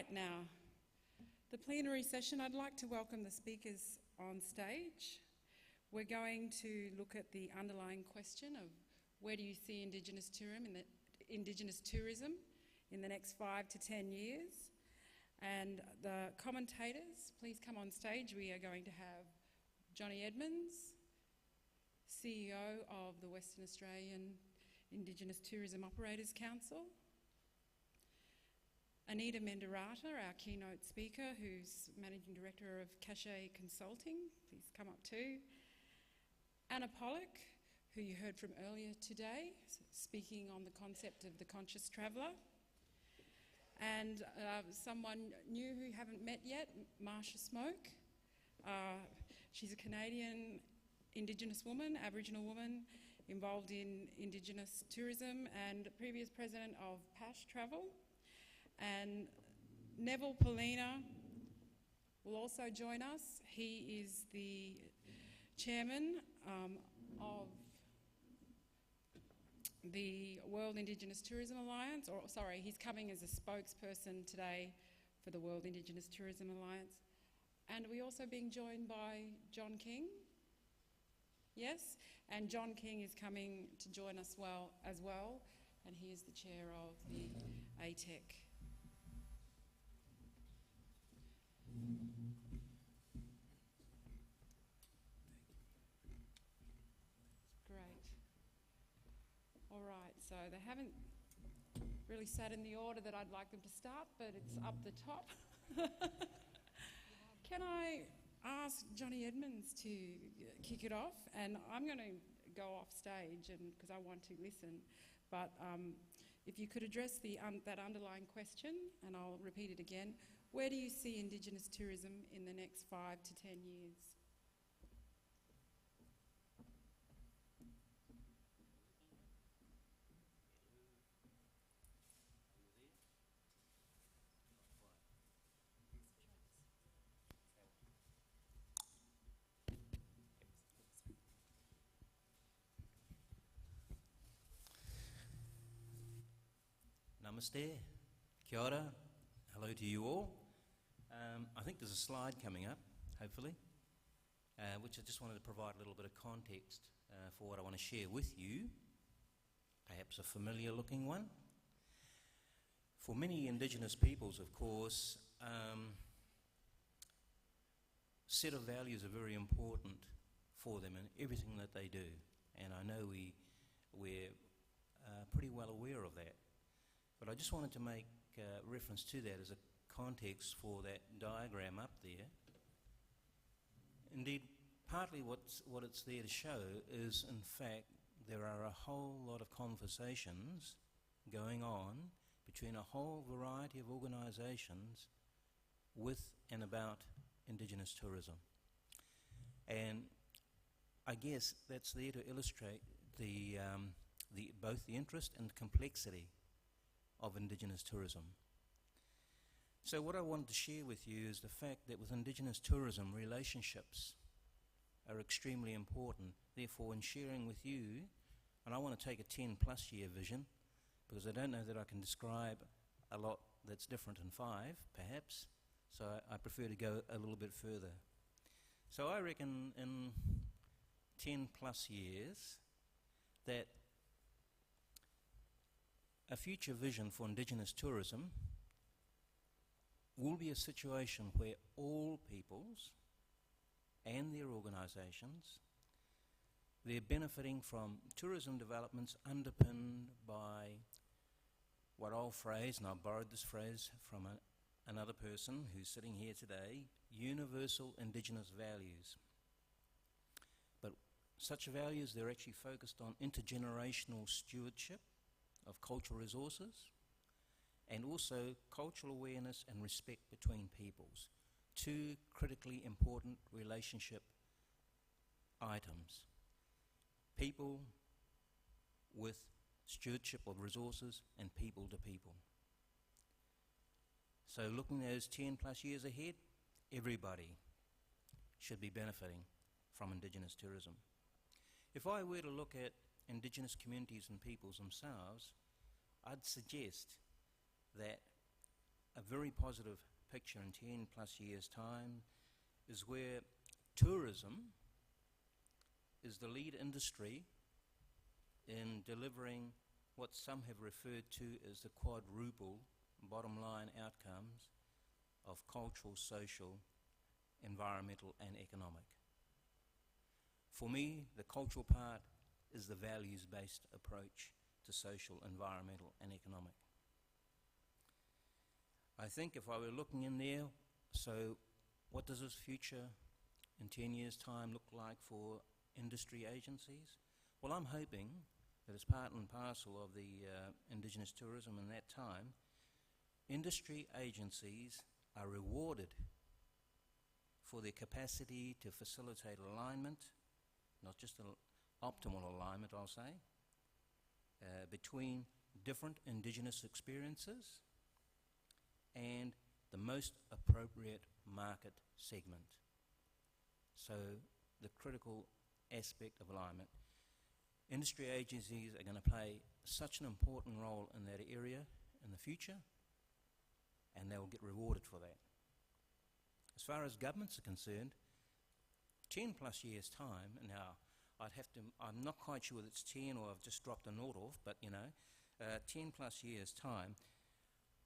right, now, the plenary session, I'd like to welcome the speakers on stage. We're going to look at the underlying question of where do you see Indigenous tourism in the next 5 to 10 years. And the commentators, please come on stage. We are going to have Johnny Edmonds, CEO of the Western Australian Indigenous Tourism Operators Council. Anita Menderata, our keynote speaker, who's Managing Director of Cachet Consulting, please come up too. Anna Pollock, who you heard from earlier today, speaking on the concept of the conscious traveller. And someone new who you haven't met yet, Marsha Smoke. She's a Canadian Indigenous woman, Aboriginal woman, involved in Indigenous tourism and previous president of PASH Travel. And Neville Polina will also join us. He is the chairman of the World Indigenous Tourism Alliance, or sorry, he's coming as a spokesperson today for the World Indigenous Tourism Alliance. And we're also being joined by John King. Yes, and John King is coming to join us as well, and he is the chair of the ATEC. Great. All right, so they haven't really sat in the order that I'd like them to start, but it's up the top. Can I ask Johnny Edmonds to kick it off? And I'm going to go off stage because I want to listen. But if you could address that underlying question, and I'll repeat it again. Where do you see Indigenous tourism in the next 5 to 10 years? Namaste, kia ora, hello to you all. I think there's a slide coming up, hopefully, which I just wanted to provide a little bit of context for what I want to share with you, perhaps a familiar looking one. For many Indigenous peoples, of course, set of values are very important for them in everything that they do, and I know we're pretty well aware of that. But I just wanted to make reference to that as a context for that diagram up there. Indeed, partly what it's there to show is, in fact, there are a whole lot of conversations going on between a whole variety of organisations with and about Indigenous tourism. And I guess that's there to illustrate both the interest and complexity of Indigenous tourism. So what I wanted to share with you is the fact that with Indigenous tourism, relationships are extremely important. Therefore, in sharing with you, and I want to take a 10+ year vision, because I don't know that I can describe a lot that's different in 5, perhaps, so I prefer to go a little bit further. So I reckon in 10+ years that a future vision for Indigenous tourism will be a situation where all peoples and their organisations, they're benefiting from tourism developments underpinned by what I'll phrase, and I borrowed this phrase from another person who's sitting here today, universal Indigenous values. But such values, they're actually focused on intergenerational stewardship of cultural resources, and also cultural awareness and respect between peoples. 2 critically important relationship items. People with stewardship of resources and people to people. So looking at those 10+ years ahead, everybody should be benefiting from Indigenous tourism. If I were to look at Indigenous communities and peoples themselves, I'd suggest that a very positive picture in 10 plus years' time is where tourism is the lead industry in delivering what some have referred to as the quadruple bottom line outcomes of cultural, social, environmental and economic. For me, the cultural part is the values-based approach to social, environmental and economic. I think if I were looking in there, so what does this future in 10 years' time look like for industry agencies? Well, I'm hoping that as part and parcel of the Indigenous tourism in that time, industry agencies are rewarded for their capacity to facilitate alignment, not just an optimal alignment, I'll say, between different Indigenous experiences and the most appropriate market segment. So the critical aspect of alignment. Industry agencies are going to play such an important role in that area in the future, and they will get rewarded for that. As far as governments are concerned, 10 plus years' time, now I'm not quite sure whether it's 10 or I've just dropped a nought off, but 10 plus years' time,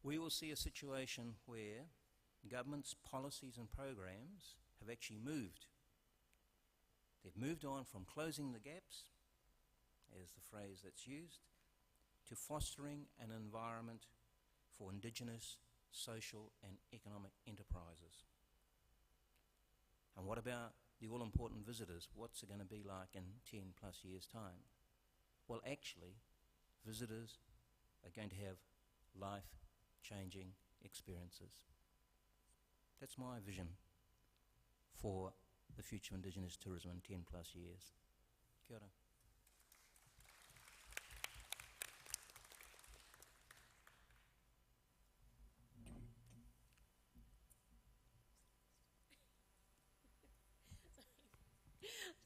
we will see a situation where government's policies and programs have actually moved. They've moved on from closing the gaps, as the phrase that's used, to fostering an environment for Indigenous, social and economic enterprises. And what about the all-important visitors? What's it going to be like in 10 plus years' time? Well, actually, visitors are going to have life-changing experiences. That's my vision for the future of Indigenous tourism in 10 plus years. Kia ora.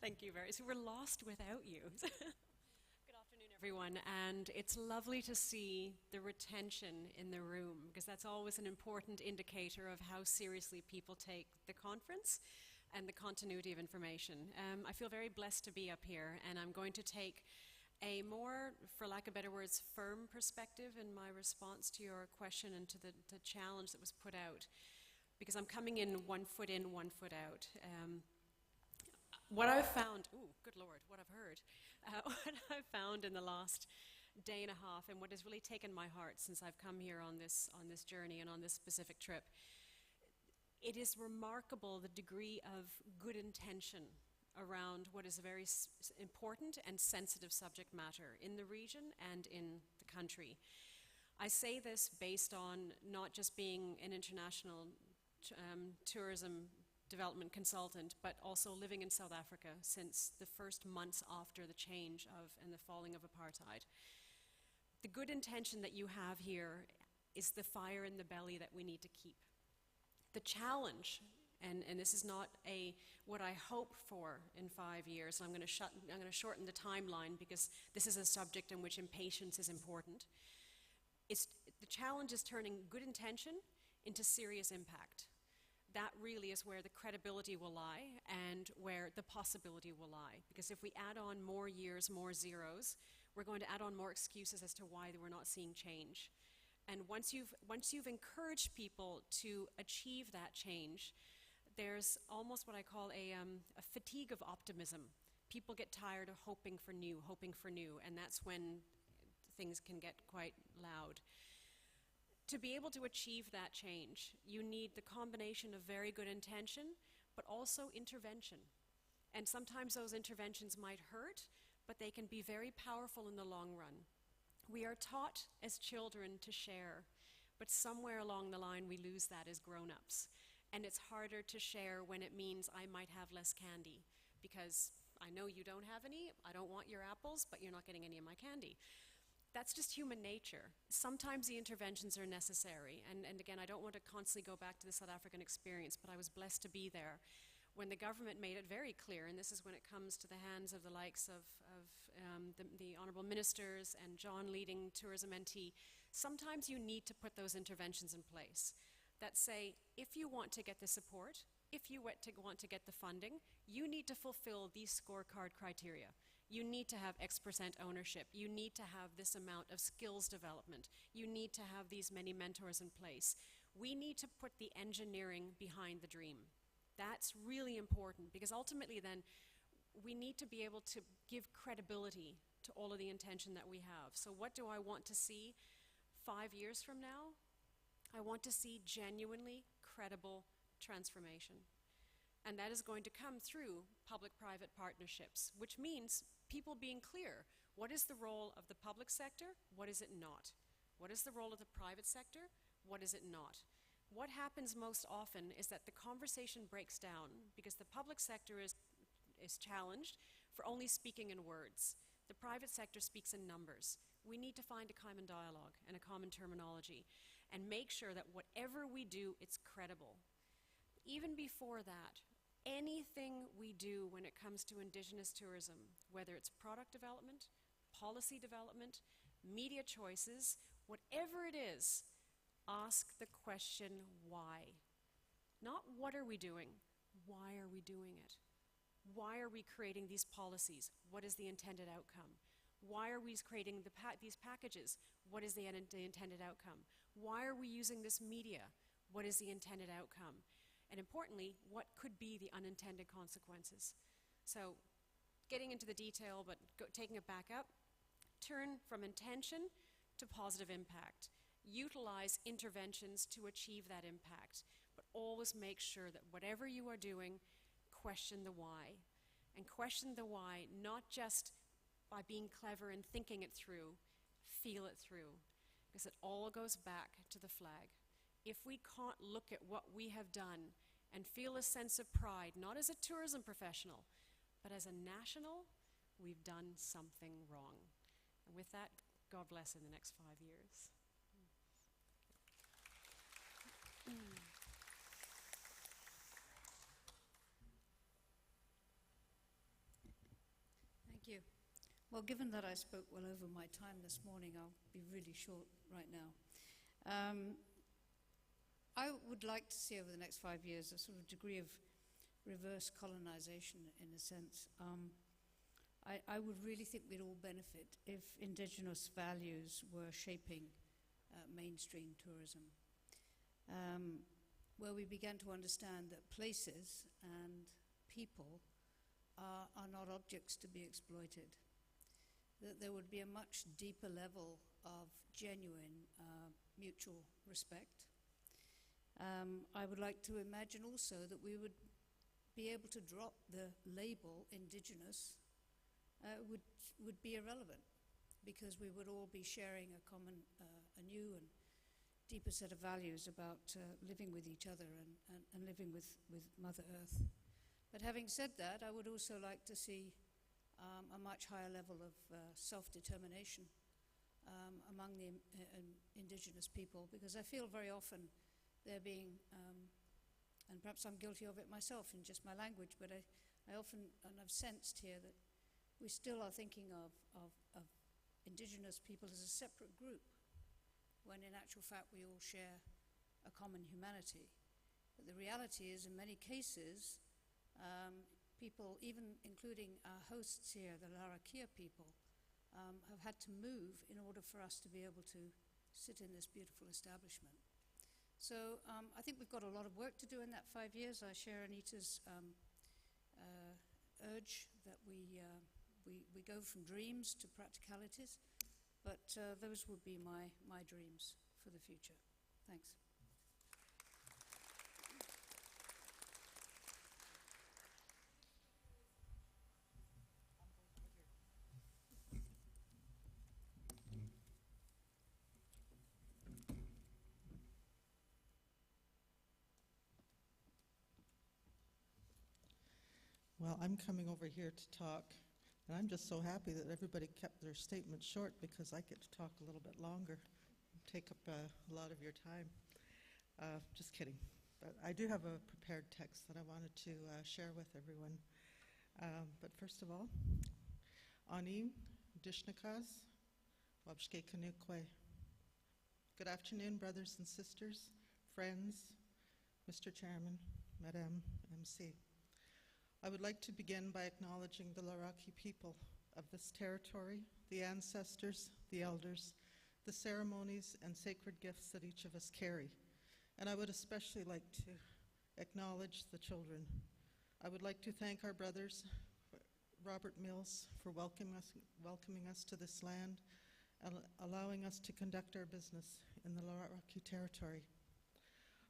Thank you very much. So we're lost without you. Good afternoon, everyone. And it's lovely to see the retention in the room, because that's always an important indicator of how seriously people take the conference and the continuity of information. I feel very blessed to be up here, and I'm going to take a more, for lack of better words, firm perspective in my response to your question and to the challenge that was put out, because I'm coming in, 1 foot in, 1 foot out. What I've found, good Lord, what I've heard, what I've found in the last day and a half, and what has really taken my heart since I've come here on this journey and on this specific trip, it is remarkable the degree of good intention around what is a very important and sensitive subject matter in the region and in the country. I say this based on not just being an international tourism development consultant, but also living in South Africa since the first months after the change of and the falling of apartheid. The good intention that you have here is the fire in the belly that we need to keep. The challenge, and this is not what I hope for in 5 years, and I'm going to shorten the timeline because this is a subject in which impatience is important. The challenge is turning good intention into serious impact. That really is where the credibility will lie and where the possibility will lie. Because if we add on more years, more zeros, we're going to add on more excuses as to why we're not seeing change. And once you've encouraged people to achieve that change, there's almost what I call a fatigue of optimism. People get tired of hoping for new, and that's when things can get quite loud. To be able to achieve that change, you need the combination of very good intention, but also intervention. And sometimes those interventions might hurt, but they can be very powerful in the long run. We are taught as children to share, but somewhere along the line we lose that as grown-ups. And it's harder to share when it means I might have less candy, because I know you don't have any, I don't want your apples, but you're not getting any of my candy. That's just human nature. Sometimes the interventions are necessary, and again, I don't want to constantly go back to the South African experience, but I was blessed to be there when the government made it very clear, and this is when it comes to the hands of the likes of the honourable ministers and John leading Tourism NT, Sometimes you need to put those interventions in place that say, if you want to get the support, if you want to get the funding, you need to fulfill these scorecard criteria. You need to have X% ownership. You need to have this amount of skills development. You need to have these many mentors in place. We need to put the engineering behind the dream. That's really important, because ultimately then we need to be able to give credibility to all of the intention that we have. So what do I want to see 5 years from now? I want to see genuinely credible transformation. And that is going to come through public-private partnerships, which means people being clear. What is the role of the public sector? What is it not? What is the role of the private sector? What is it not? What happens most often is that the conversation breaks down because the public sector is challenged for only speaking in words. The private sector speaks in numbers. We need to find a common dialogue and a common terminology and make sure that whatever we do, it's credible. Even before that, anything we do when it comes to Indigenous tourism, whether it's product development, policy development, media choices, whatever it is, ask the question why. Not what are we doing, why are we doing it? Why are we creating these policies? What is the intended outcome? Why are we creating these packages? What is the intended outcome? Why are we using this media? What is the intended outcome? And importantly, what could be the unintended consequences? So, getting into the detail, but taking it back up, turn from intention to positive impact. Utilize interventions to achieve that impact, but always make sure that whatever you are doing, question the why. And question the why not just by being clever and thinking it through, feel it through, because it all goes back to the flag. If we can't look at what we have done and feel a sense of pride, not as a tourism professional, but as a national, we've done something wrong. And with that, God bless in the next 5 years. Thank you. Well, given that I spoke well over my time this morning, I'll be really short right now. I would like to see over the next 5 years a sort of degree of reverse colonization, in a sense. I would really think we'd all benefit if Indigenous values were shaping mainstream tourism, where we began to understand that places and people are not objects to be exploited, that there would be a much deeper level of genuine mutual respect. I would like to imagine also that we would be able to drop the label Indigenous, would be irrelevant, because we would all be sharing a common, a new and deeper set of values about living with each other and living with Mother Earth. But having said that, I would also like to see a much higher level of self-determination among the Indigenous people, because I feel very often they're being, and perhaps I'm guilty of it myself in just my language, but I often, and I've sensed here that we still are thinking of Indigenous people as a separate group, when in actual fact we all share a common humanity. But the reality is, in many cases, people, even including our hosts here, the Larrakia people, have had to move in order for us to be able to sit in this beautiful establishment. So I think we've got a lot of work to do in that 5 years. I share Anita's urge that we go from dreams to practicalities, but those would be my dreams for the future. Thanks. Well, I'm coming over here to talk, and I'm just so happy that everybody kept their statement short, because I get to talk a little bit longer, take up a lot of your time. Just kidding. But I do have a prepared text that I wanted to share with everyone. But first of all, Anim Dishnakas Wabshke Kanukwe Good afternoon, brothers and sisters, friends, Mr. Chairman, Madame MC. I would like to begin by acknowledging the Laraki people of this territory, the ancestors, the elders, the ceremonies and sacred gifts that each of us carry. And I would especially like to acknowledge the children. I would like to thank our brothers, Robert Mills, for welcoming us to this land and allowing us to conduct our business in the Laraki territory.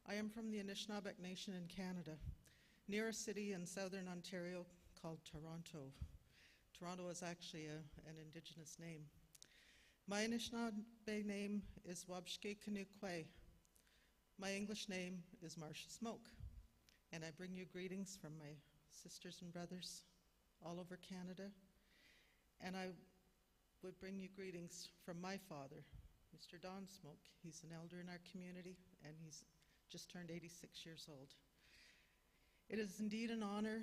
I am from the Anishinaabeg Nation in Canada, near a city in southern Ontario called Toronto. Toronto is actually an Indigenous name. My Anishinaabe name is Wabshke Kanukwe. My English name is Marcia Smoke, and I bring you greetings from my sisters and brothers all over Canada, and I would bring you greetings from my father, Mr. Don Smoke. He's an elder in our community, and he's just turned 86 years old. It is indeed an honor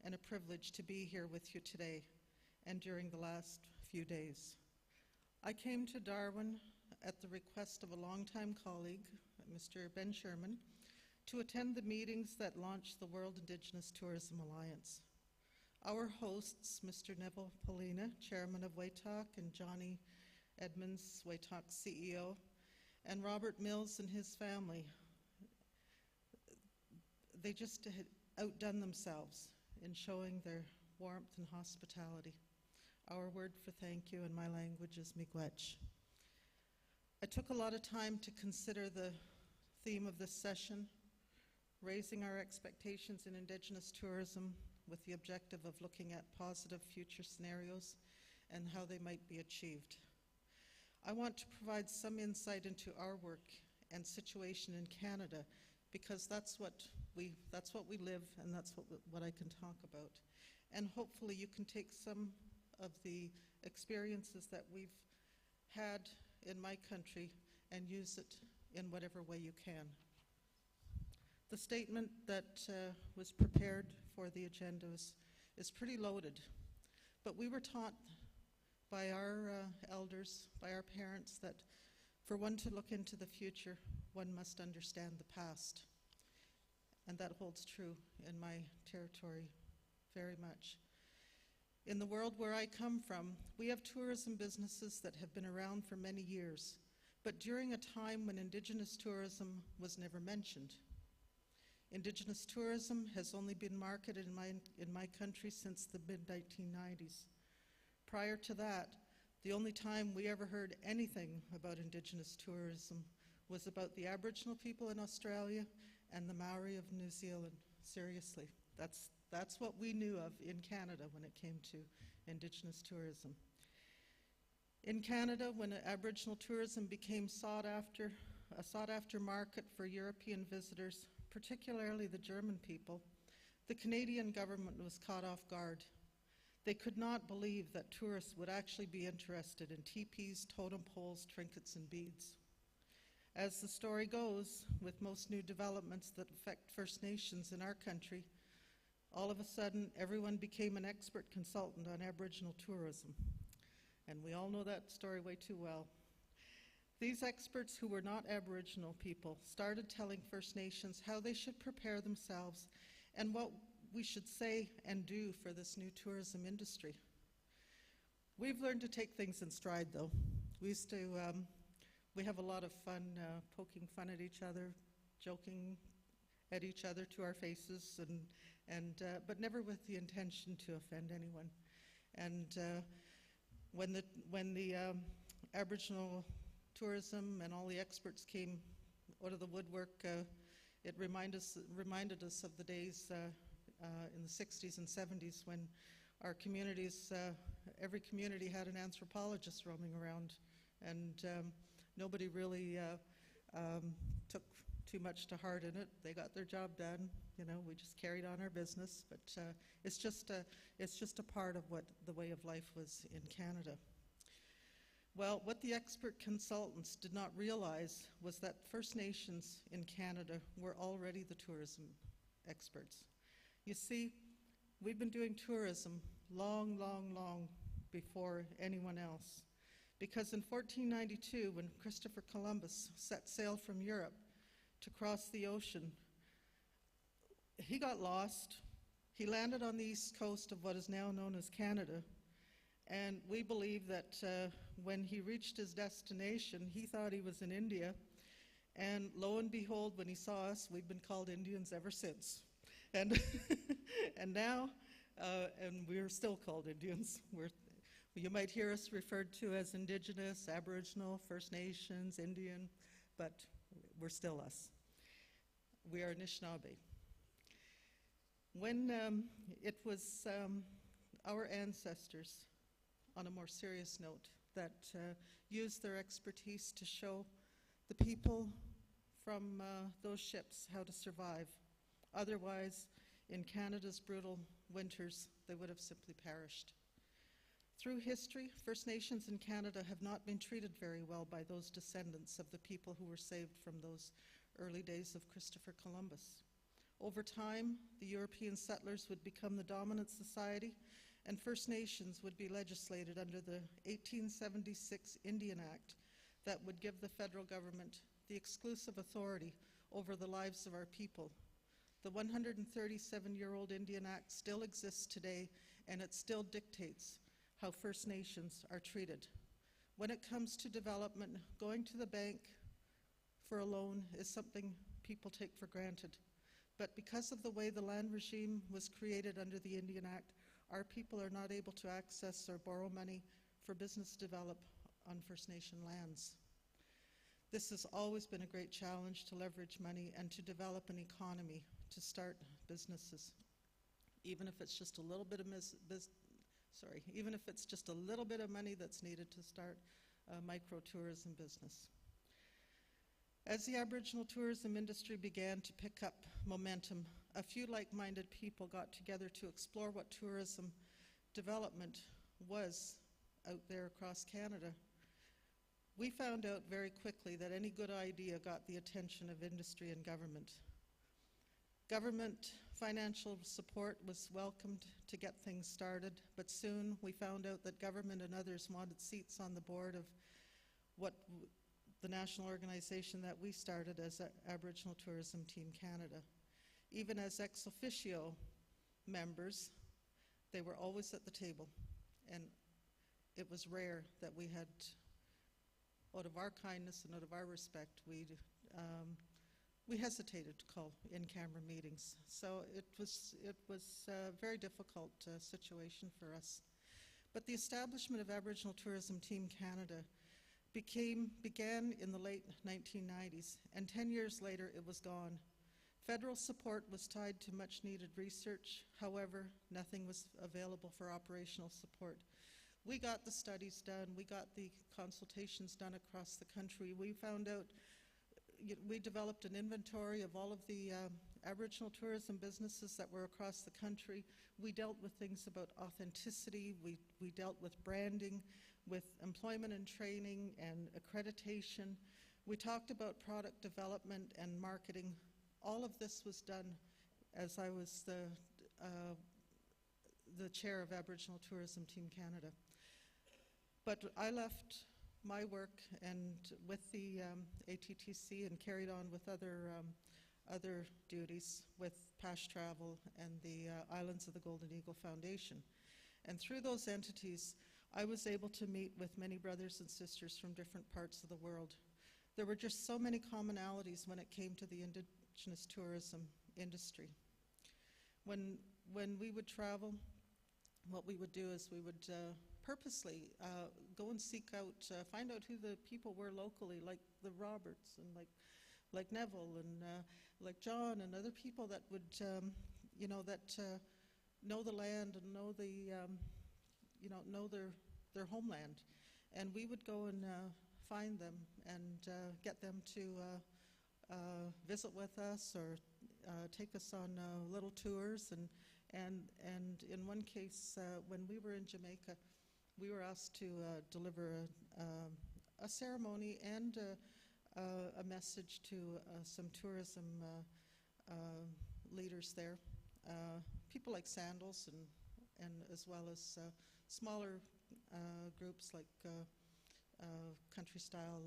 and a privilege to be here with you today and during the last few days. I came to Darwin at the request of a longtime colleague, Mr. Ben Sherman, to attend the meetings that launched the World Indigenous Tourism Alliance. Our hosts, Mr. Neville Polina, Chairman of WAITOC, and Johnny Edmonds, WAITOC's CEO, and Robert Mills and his family, they just had outdone themselves in showing their warmth and hospitality. Our word for thank you in my language is miigwech. I took a lot of time to consider the theme of this session, raising our expectations in Indigenous tourism with the objective of looking at positive future scenarios and how they might be achieved. I want to provide some insight into our work and situation in Canada, because that's what we live, and that's what I can talk about. And hopefully you can take some of the experiences that we've had in my country and use it in whatever way you can. The statement that was prepared for the agenda is pretty loaded, but we were taught by our elders, by our parents, that for one to look into the future, one must understand the past. And that holds true in my territory very much. In the world where I come from, we have tourism businesses that have been around for many years, but during a time when Indigenous tourism was never mentioned. Indigenous tourism has only been marketed in my country since the mid-1990s. Prior to that, the only time we ever heard anything about Indigenous tourism was about the Aboriginal people in Australia and the Maori of New Zealand. Seriously, that's what we knew of in Canada when it came to Indigenous tourism. In Canada, when Aboriginal tourism became a sought-after market for European visitors, particularly the German people, the Canadian government was caught off guard. They could not believe that tourists would actually be interested in teepees, totem poles, trinkets, and beads. As the story goes, with most new developments that affect First Nations in our country, all of a sudden everyone became an expert consultant on Aboriginal tourism. And we all know that story way too well. These experts, who were not Aboriginal people, started telling First Nations how they should prepare themselves and what we should say and do for this new tourism industry. We've learned to take things in stride, though. We have a lot of fun poking fun at each other, joking at each other to our faces, but never with the intention to offend anyone. And when the Aboriginal tourism and all the experts came out of the woodwork, it reminded us of the days in the 60s and 70s when our communities, every community had an anthropologist roaming around, and nobody really took too much to heart in it. They got their job done. We just carried on our business. But it's just a part of what the way of life was in Canada. Well, what the expert consultants did not realize was that First Nations in Canada were already the tourism experts. You see, we've been doing tourism long, long, long before anyone else. Because in 1492, when Christopher Columbus set sail from Europe to cross the ocean, he got lost. He landed on the east coast of what is now known as Canada, and we believe that when he reached his destination, he thought he was in India, and lo and behold, when he saw us, we've been called Indians ever since. And, and now, and we're still called Indians. You might hear us referred to as Indigenous, Aboriginal, First Nations, Indian, but we're still us. We are Anishinaabe. When it was our ancestors, on a more serious note, that used their expertise to show the people from those ships how to survive. Otherwise, in Canada's brutal winters, they would have simply perished. Through history, First Nations in Canada have not been treated very well by those descendants of the people who were saved from those early days of Christopher Columbus. Over time, the European settlers would become the dominant society, and First Nations would be legislated under the 1876 Indian Act that would give the federal government the exclusive authority over the lives of our people. The 137-year-old Indian Act still exists today, and it still dictates how First Nations are treated. When it comes to development, going to the bank for a loan is something people take for granted. But because of the way the land regime was created under the Indian Act, our people are not able to access or borrow money for business to develop on First Nation lands. This has always been a great challenge, to leverage money and to develop an economy, to start businesses, even if it's just a little bit of even if it's just a little bit of money that's needed to start a micro-tourism business. As the Aboriginal tourism industry began to pick up momentum, a few like-minded people got together to explore what tourism development was out there across Canada. We found out very quickly that any good idea got the attention of industry and government. Government financial support was welcomed to get things started, but soon we found out that government and others wanted seats on the board of what the national organization that we started as Aboriginal Tourism Team Canada. Even as ex officio members, they were always at the table, and it was rare that we had, out of our kindness and out of our respect, we hesitated to call in-camera meetings. So it was a very difficult situation for us. But the establishment of Aboriginal Tourism Team Canada began in the late 1990s, and 10 years later it was gone. Federal support was tied to much needed research. However, nothing was available for operational support. We got the studies done, we got the consultations done across the country. We found out, we developed an inventory of all of the Aboriginal tourism businesses that were across the country. We dealt with things about authenticity, we dealt with branding, with employment and training and accreditation. We talked about product development and marketing. All of this was done as I was the chair of Aboriginal Tourism Team Canada. But I left my work and with the ATTC and carried on with other duties with Pash Travel and the Islands of the Golden Eagle Foundation. And through those entities, I was able to meet with many brothers and sisters from different parts of the world. There were just so many commonalities when it came to the Indigenous tourism industry. When we would travel, what we would do is we would purposely go and seek out, find out who the people were locally, like the Roberts and like Neville and like John and other people that would, know the land and know the, know their homeland. And we would go and find them and get them to visit with us or take us on little tours. And in one case, when we were in Jamaica, we were asked to deliver a ceremony and a message to some tourism leaders there, people like Sandals and as well as smaller groups like country-style,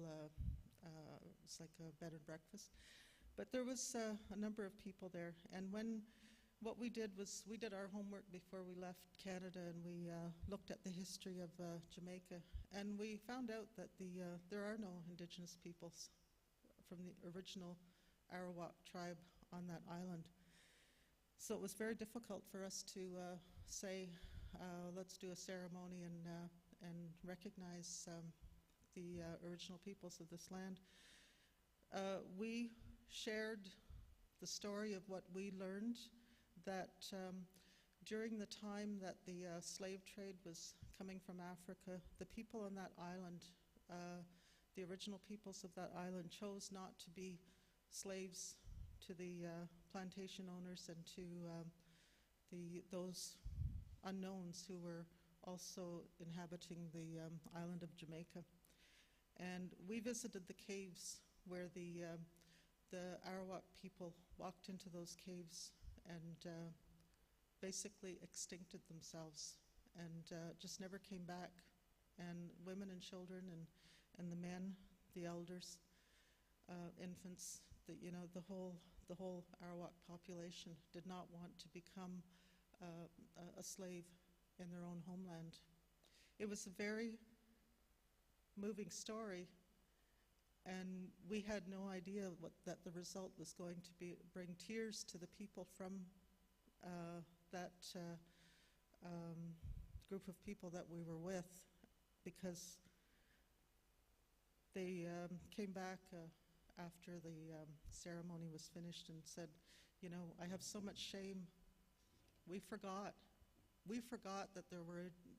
it's like a bed and breakfast. But there was a number of people there, and what we did was we did our homework before we left Canada, and we looked at the history of Jamaica, and we found out that there are no Indigenous peoples from the original Arawak tribe on that island. So it was very difficult for us to say, let's do a ceremony and recognize the original peoples of this land. We shared the story of what we learned, that during the time that the slave trade was coming from Africa, the people on that island, the original peoples of that island, chose not to be slaves to the plantation owners and to those unknowns who were also inhabiting the island of Jamaica. And we visited the caves where the Arawak people walked into those caves and basically extincted themselves and just never came back. And women and children and the men, the elders, infants, the whole Arawak population did not want to become a slave in their own homeland. It was a very moving story, and we had no idea that the result was going to bring tears to the people from that group of people that we were with, because they came back after the ceremony was finished and said, I have so much shame. We forgot that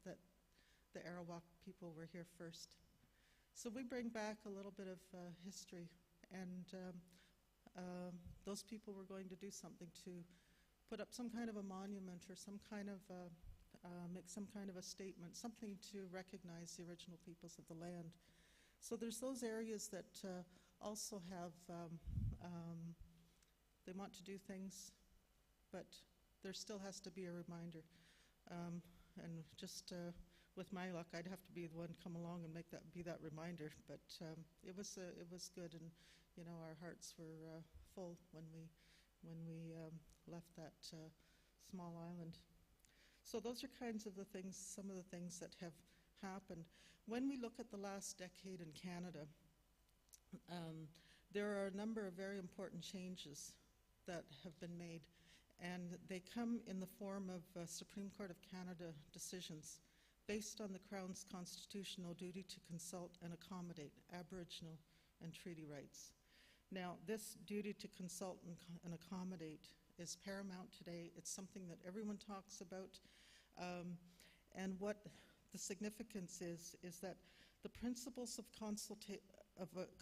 that the Arawak people were here first. So we bring back a little bit of history, and those people were going to do something to put up some kind of a monument or some kind of make some kind of a statement, something to recognize the original peoples of the land. So there's those areas that also have, they want to do things, but there still has to be a reminder. And just with my luck, I'd have to be the one to come along and be that reminder. But it was good, and our hearts were full when we left that small island. So those are kinds of some of the things that have happened. When we look at the last decade in Canada, there are a number of very important changes that have been made, and they come in the form of Supreme Court of Canada decisions based on the Crown's constitutional duty to consult and accommodate Aboriginal and treaty rights. Now, this duty to consult and accommodate is paramount today. It's something that everyone talks about, and what the significance is that the principles of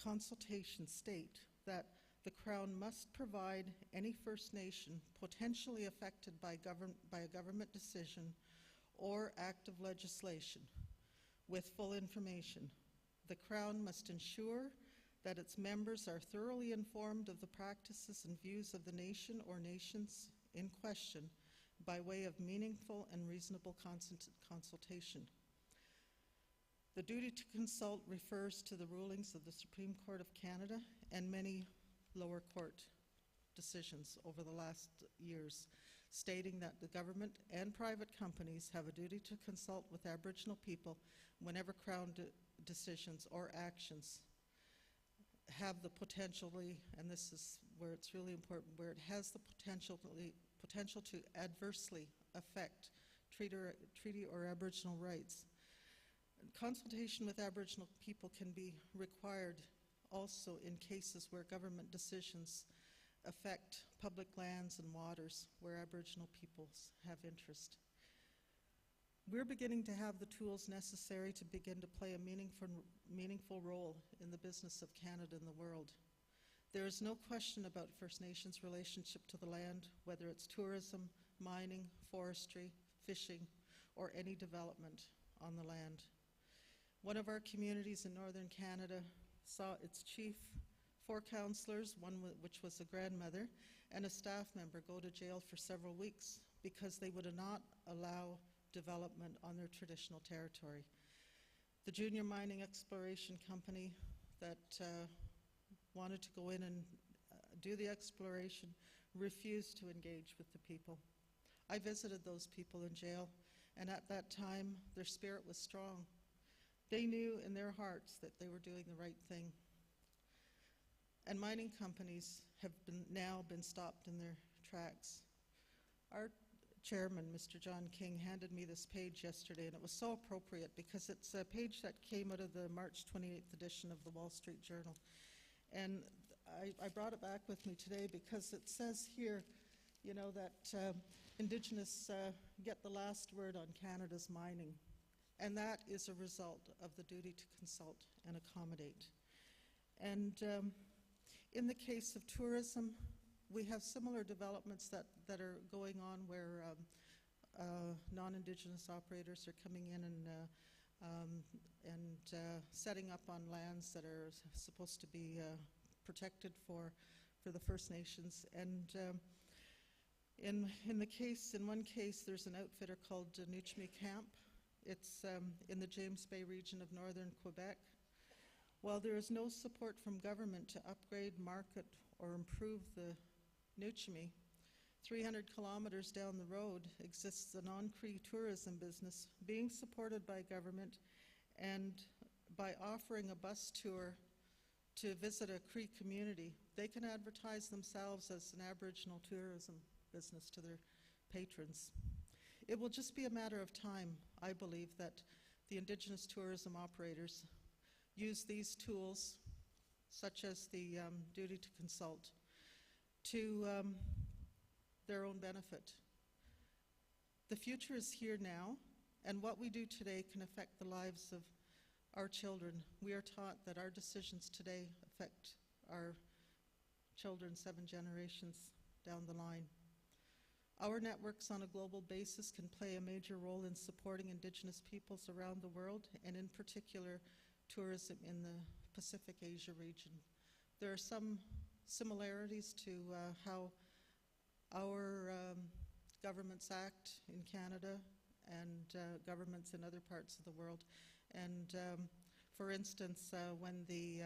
consultation state that the Crown must provide any First Nation potentially affected by a government decision or act of legislation with full information. The Crown must ensure that its members are thoroughly informed of the practices and views of the nation or nations in question by way of meaningful and reasonable consultation. The duty to consult refers to the rulings of the Supreme Court of Canada and many lower court decisions over the last years, stating that the government and private companies have a duty to consult with Aboriginal people whenever Crown decisions or actions have the potentially, and this is where it's really important, where it has the potential to adversely affect treaty or Aboriginal rights. Consultation with Aboriginal people can be required also in cases where government decisions affect public lands and waters where Aboriginal peoples have interest. We're beginning to have the tools necessary to begin to play a meaningful role in the business of Canada and the world. There is no question about First Nations' relationship to the land, whether it's tourism, mining, forestry, fishing, or any development on the land. One of our communities in northern Canada saw its chief, 4 councillors, one which was a grandmother, and a staff member go to jail for several weeks because they would not allow development on their traditional territory. The junior mining exploration company that wanted to go in and do the exploration refused to engage with the people. I visited those people in jail, and at that time, their spirit was strong. They knew in their hearts that they were doing the right thing. And mining companies have now been stopped in their tracks. Our chairman, Mr. John King, handed me this page yesterday, and it was so appropriate because it's a page that came out of the March 28th edition of the Wall Street Journal. And I brought it back with me today because it says here, you know, that Indigenous get the last word on Canada's mining. And that is a result of the duty to consult and accommodate. And in the case of tourism, we have similar developments that are going on where non-Indigenous operators are coming in and setting up on lands that are supposed to be protected for the First Nations. And in one case, there's an outfitter called Nuchmi Camp. It's in the James Bay region of northern Quebec. While there is no support from government to upgrade, market, or improve the Nuchmi, 300 kilometers down the road exists a non-Cree tourism business being supported by government and by offering a bus tour to visit a Cree community. They can advertise themselves as an Aboriginal tourism business to their patrons. It will just be a matter of time, I believe, that the Indigenous tourism operators use these tools, such as the duty to consult, to their own benefit. The future is here now, and what we do today can affect the lives of our children. We are taught that our decisions today affect our children 7 generations down the line. Our networks on a global basis can play a major role in supporting Indigenous peoples around the world, and in particular, tourism in the Pacific Asia region. There are some similarities to how our governments act in Canada and governments in other parts of the world. And for instance, when the,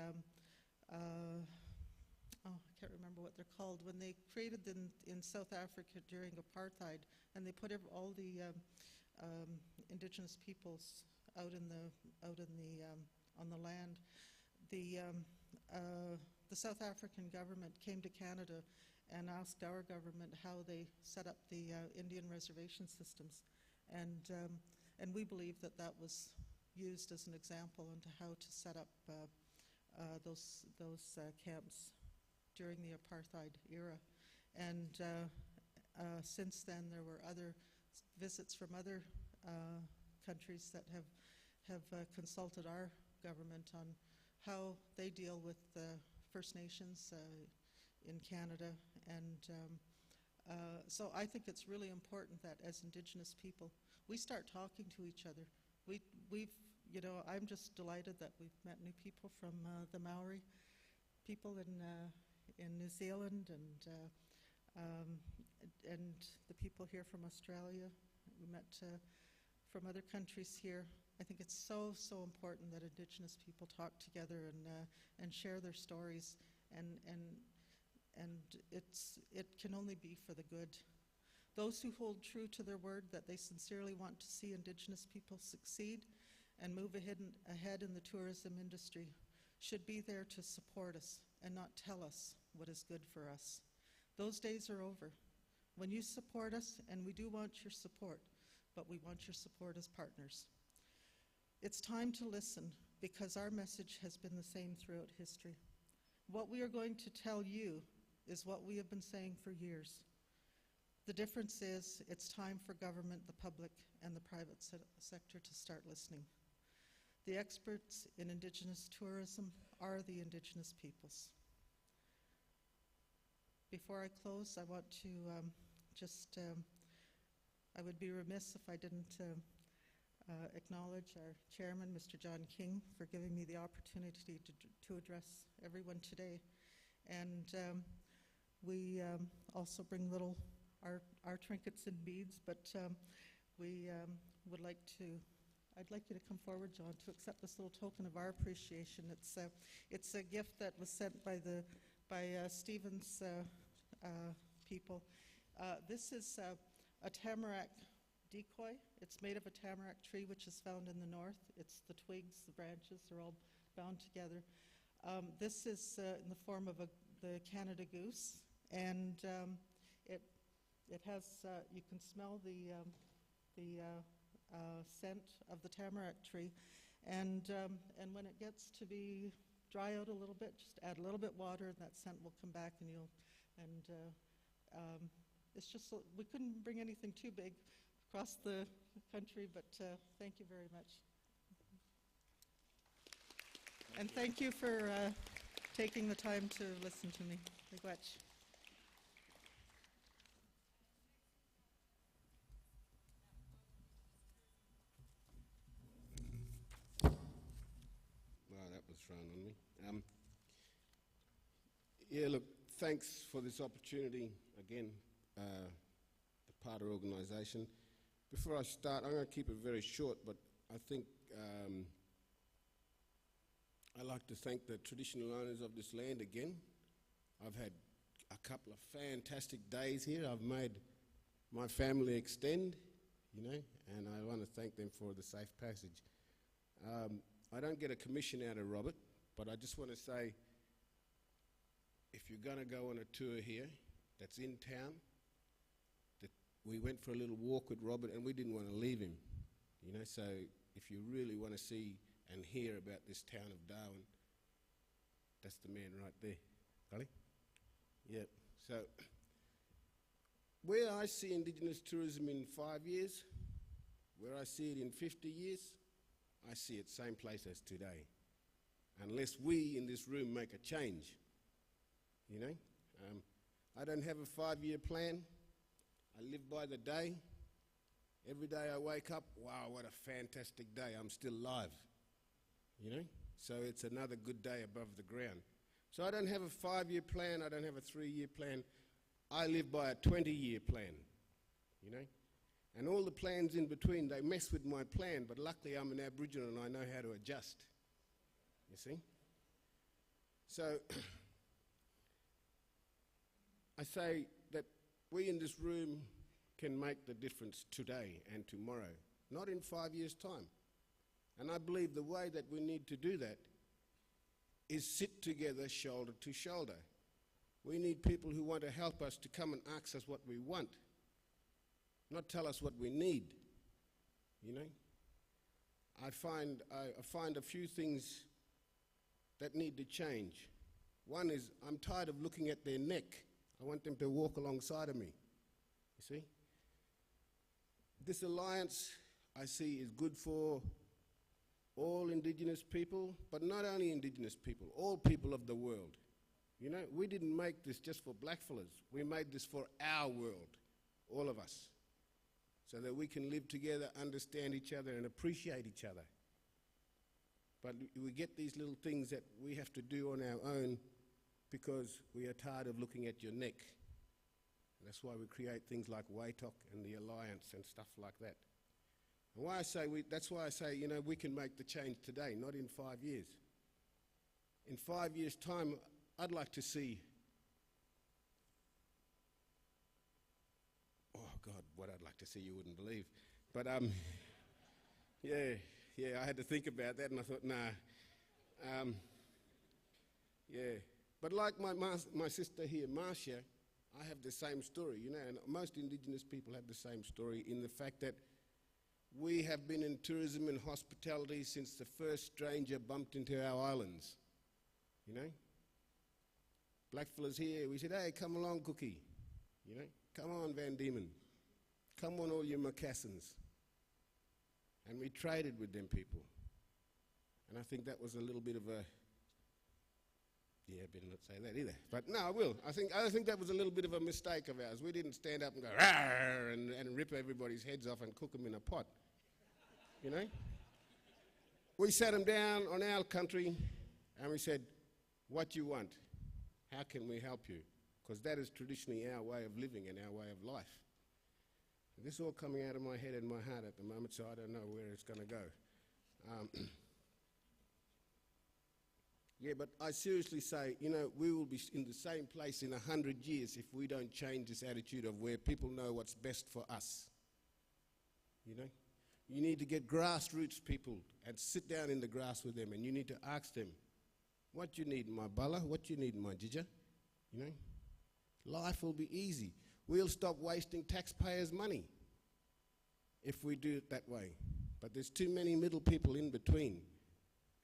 I can't remember what they're called, when they created in South Africa during apartheid, and they put all the Indigenous peoples out on the land, the South African government came to Canada and asked our government how they set up the Indian reservation systems, and we believe that that was used as an example into how to set up those camps during the apartheid era. And since then, there were other visits from other countries that have consulted our government on how they deal with First Nations in Canada. And so I think it's really important that as Indigenous people, we start talking to each other. We've, you know, I'm just delighted that we've met new people from the Maori people in New Zealand and the people here from Australia. We met from other countries here. I think it's so important that Indigenous people talk together and share their stories, and it can only be for the good. Those who hold true to their word that they sincerely want to see Indigenous people succeed and move ahead in the tourism industry should be there to support us and not tell us what is good for us. Those days are over. When you support us, and we do want your support, but we want your support as partners. It's time to listen, because our message has been the same throughout history. What we are going to tell you is what we have been saying for years. The difference is it's time for government, the public, and the private sector to start listening. The experts in Indigenous tourism are the Indigenous peoples. Before I close, I want to I would be remiss if I didn't acknowledge our chairman, Mr. John King, for giving me the opportunity to address everyone today. And we also bring our trinkets and beads, but we would like to I'd like you to come forward, John, to accept this little token of our appreciation. It's a gift that was sent by Stephen's people. This is a tamarack decoy. It's made of a tamarack tree, which is found in the north. It's the twigs, the branches are all bound together. This is in the form of the Canada goose, and it has. You can smell the scent of the tamarack tree, and when it gets to be dry out a little bit, just add a little bit water, and that scent will come back, it's just we couldn't bring anything too big across the country, but thank you very much. And thank you for taking the time to listen to me. Miigwech. Wow, that was thrown on me. Yeah, look, thanks for this opportunity again, the Parter organisation. Before I start, I'm going to keep it very short, but I think I'd like to thank the traditional owners of this land again. I've had a couple of fantastic days here. I've made my family extend, and I want to thank them for the safe passage. I don't get a commission out of Robert, but I just want to say, if you're going to go on a tour here that's in town, that we went for a little walk with Robert and we didn't want to leave him, so if you really want to see and hear about this town of Darwin, that's the man right there. Golly? Yeah. So, where I see Indigenous tourism in 5 years, where I see it in 50 years, I see it same place as today. Unless we in this room make a change, I don't have a 5-year plan. I live by the day. Every day I wake up, wow, what a fantastic day. I'm still alive. So it's another good day above the ground. So I don't have a 5-year plan, I don't have a 3-year plan. I live by a 20-year plan, And all the plans in between, they mess with my plan, but luckily I'm an Aboriginal and I know how to adjust, you see? So I say that we in this room can make the difference today and tomorrow, not in 5 years' time. And I believe the way that we need to do that is sit together shoulder to shoulder. We need people who want to help us to come and ask us what we want, not tell us what we need, I find a few things that need to change. One is I'm tired of looking at their neck. I want them to walk alongside of me, you see. This alliance, I see, is good for all Indigenous people, but not only Indigenous people, all people of the world. We didn't make this just for blackfellas. We made this for our world, all of us, so that we can live together, understand each other, and appreciate each other. But we get these little things that we have to do on our own because we are tired of looking at your neck. And that's why we create things like WAITOC and the Alliance and stuff like that. And that's why I say, we can make the change today, not in 5 years. In 5 years' time, I'd like to see, oh God, what I'd like to see you wouldn't believe. But yeah, I had to think about that and I thought, nah. Yeah, but like my sister here, Marcia, I have the same story, and most Indigenous people have the same story in the fact that we have been in tourism and hospitality since the first stranger bumped into our islands, Blackfellas here, we said, hey, come along, Cookie, come on, Van Diemen, come on, all you Macassans. And we traded with them people. And I think that was a little bit of a, yeah, I better not say that either. But no, I will. I think that was a little bit of a mistake of ours. We didn't stand up and go, "Rawr," and rip everybody's heads off and cook them in a pot, We sat them down on our country and we said, what do you want? How can we help you? Because that is traditionally our way of living and our way of life. This is all coming out of my head and my heart at the moment, so I don't know where it's going to go. Yeah, but I seriously say, you know, we will be in the same place in 100 years if we don't change this attitude of where people know what's best for us. You know? You need to get grassroots people and sit down in the grass with them, and you need to ask them, what you need, my bala? What you need, my jija? You know? Life will be easy. We'll stop wasting taxpayers' money if we do it that way. But there's too many middle people in between,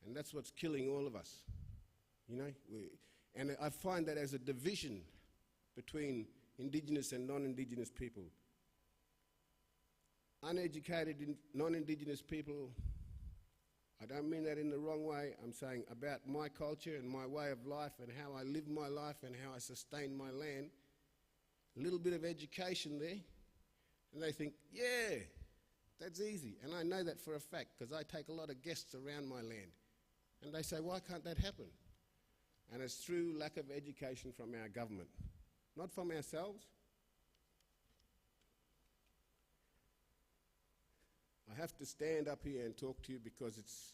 and that's what's killing all of us. You know, and I find that as a division between Indigenous and non-Indigenous people. Uneducated non-Indigenous people, I don't mean that in the wrong way, I'm saying about my culture and my way of life and how I live my life and how I sustain my land, a little bit of education there, and they think, yeah, that's easy. And I know that for a fact because I take a lot of guests around my land, and they say, why can't that happen? And it's through lack of education from our government, not from ourselves. I have to stand up here and talk to you because it's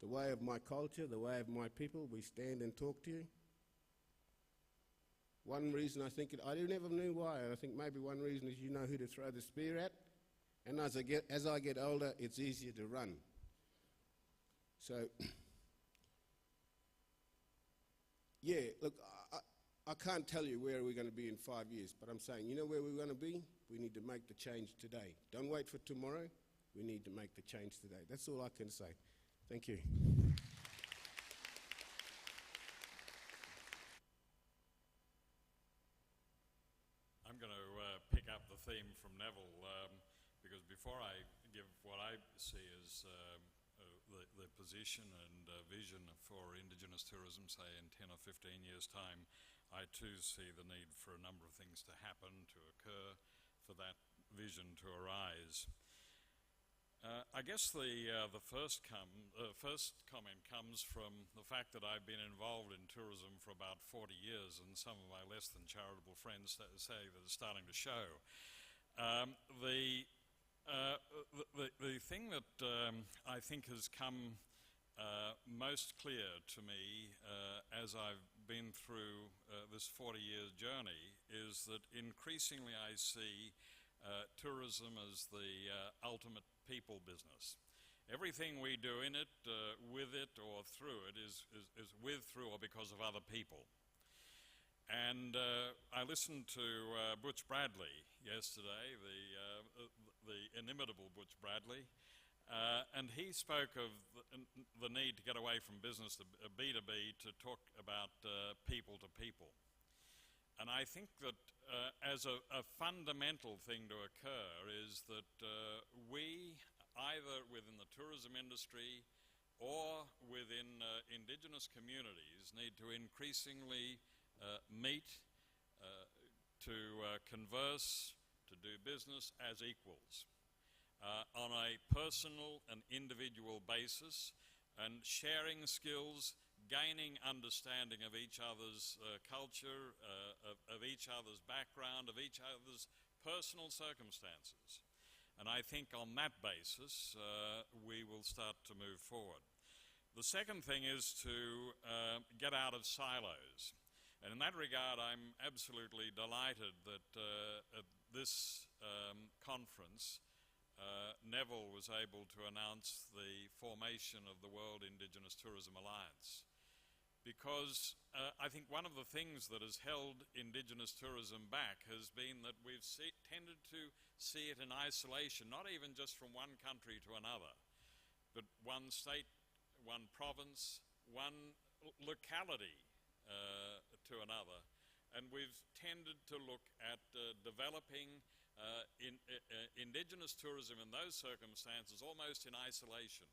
the way of my culture, the way of my people. We stand and talk to you. One reason I think I never knew why. I think maybe one reason is you know who to throw the spear at. And as I get older, it's easier to run. So, yeah, look, I can't tell you where we're going to be in 5 years, but I'm saying, you know where we're going to be? We need to make the change today. Don't wait for tomorrow. We need to make the change today. That's all I can say. Thank you. I'm going to pick up the theme from Neville because before I give what I see as the position and vision for Indigenous tourism, say in 10 or 15 years' time, I too see the need for a number of things to happen, to occur, for that vision to arise. I guess the first comment comes from the fact that I've been involved in tourism for about 40 years, and some of my less than charitable friends say that it's starting to show. The thing that I think has come most clear to me as I've been through this 40-year journey is that increasingly I see tourism as the ultimate people business. Everything we do in it, with it, or through it is with, through, or because of other people. And I listened to Butch Bradley yesterday, the inimitable Butch Bradley, and he spoke of the need to get away from business to B2B to talk about people to people. And I think that as a fundamental thing to occur is that we, either within the tourism industry or within Indigenous communities, need to increasingly meet, to converse, to do business as equals on a personal and individual basis, and sharing skills, gaining understanding of each other's culture, of each other's background, of each other's personal circumstances. And I think on that basis, we will start to move forward. The second thing is to get out of silos. And in that regard, I'm absolutely delighted that at this conference, Neville was able to announce the formation of the World Indigenous Tourism Alliance. Because I think one of the things that has held Indigenous tourism back has been that we've tended to see it in isolation, not even just from one country to another, but one state, one province, one locality to another. And we've tended to look at developing Indigenous tourism in those circumstances almost in isolation.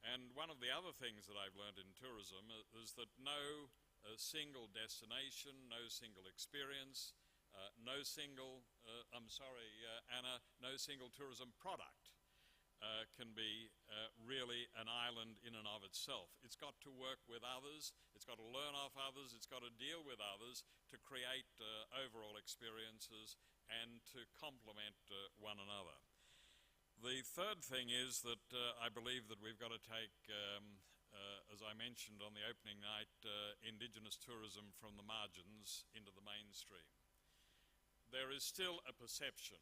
And one of the other things that I've learned in tourism is that no single destination, no single experience, no single tourism product can be really an island in and of itself. It's got to work with others, it's got to learn off others, it's got to deal with others to create overall experiences and to complement one another. The third thing is that I believe that we've got to take, as I mentioned on the opening night, Indigenous tourism from the margins into the mainstream. There is still a perception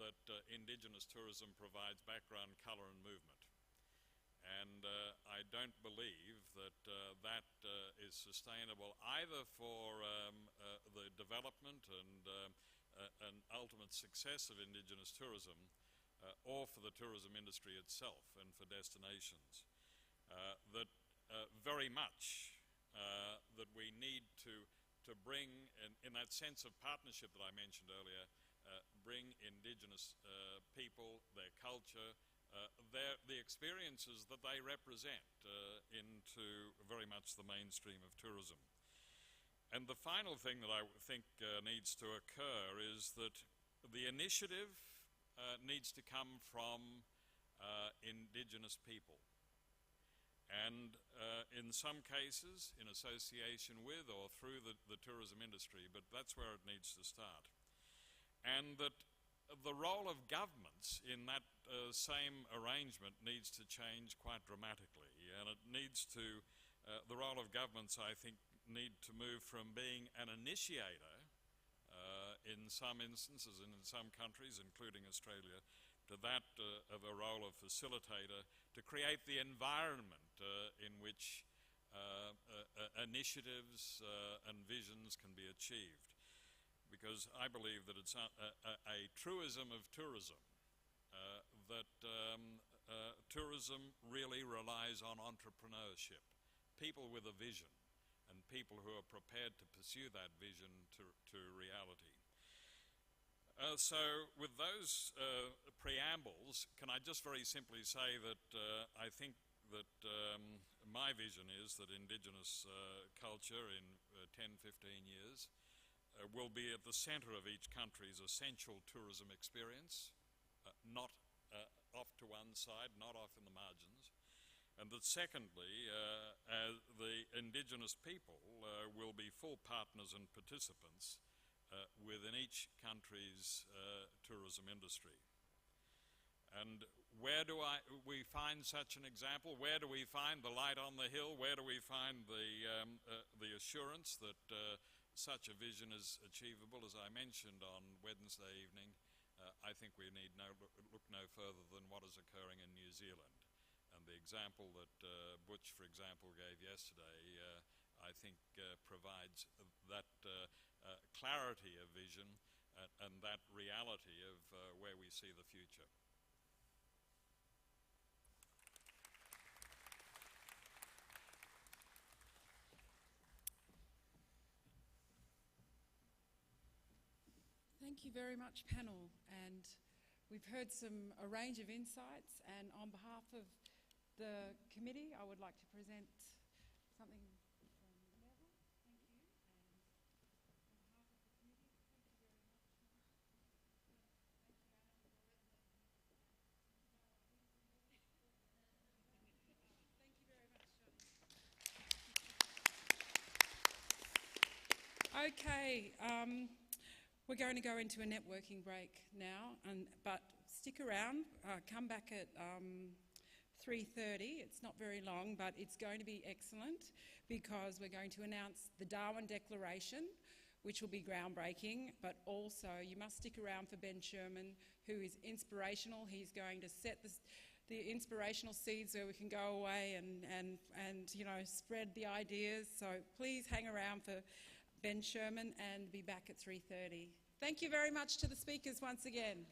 that Indigenous tourism provides background, colour and movement. And I don't believe that that is sustainable either for the development and ultimate success of Indigenous tourism or for the tourism industry itself and for destinations. That very much that we need to bring, in that sense of partnership that I mentioned earlier, bring Indigenous people, their culture, the experiences that they represent into very much the mainstream of tourism. And the final thing that I think needs to occur is that the initiative needs to come from Indigenous people. And in some cases, in association with or through the tourism industry, but that's where it needs to start. And that the role of governments in that same arrangement needs to change quite dramatically. And it needs to, the role of governments, I think, need to move from being an initiator in some instances and in some countries, including Australia, to that of a role of facilitator to create the environment in which initiatives and visions can be achieved. Because I believe that it's a truism of tourism, that tourism really relies on entrepreneurship, people with a vision, and people who are prepared to pursue that vision to reality. So with those preambles, can I just very simply say that I think that my vision is that Indigenous culture in 10, 15 years will be at the centre of each country's essential tourism experience, not off to one side, not off in the margins. And that secondly, the Indigenous people will be full partners and participants within each country's tourism industry. And where do we find such an example? Where do we find the light on the hill? Where do we find the assurance that such a vision is achievable? As I mentioned on Wednesday evening, I think we need look no further than what is occurring in New Zealand. And the example that Butch, for example, gave yesterday, I think provides that clarity of vision and that reality of where we see the future. Thank you very much, panel. And we've heard a range of insights, and on behalf of the committee, I would like to present something from Neville. Thank you. And okay, we're going to go into a networking break now, but stick around, come back at 3:30. It's not very long, but it's going to be excellent because we're going to announce the Darwin Declaration, which will be groundbreaking, but also you must stick around for Ben Sherman, who is inspirational. He's going to set the inspirational seeds where we can go away and you know, spread the ideas. So please hang around for Ben Sherman and be back at 3:30. Thank you very much to the speakers once again.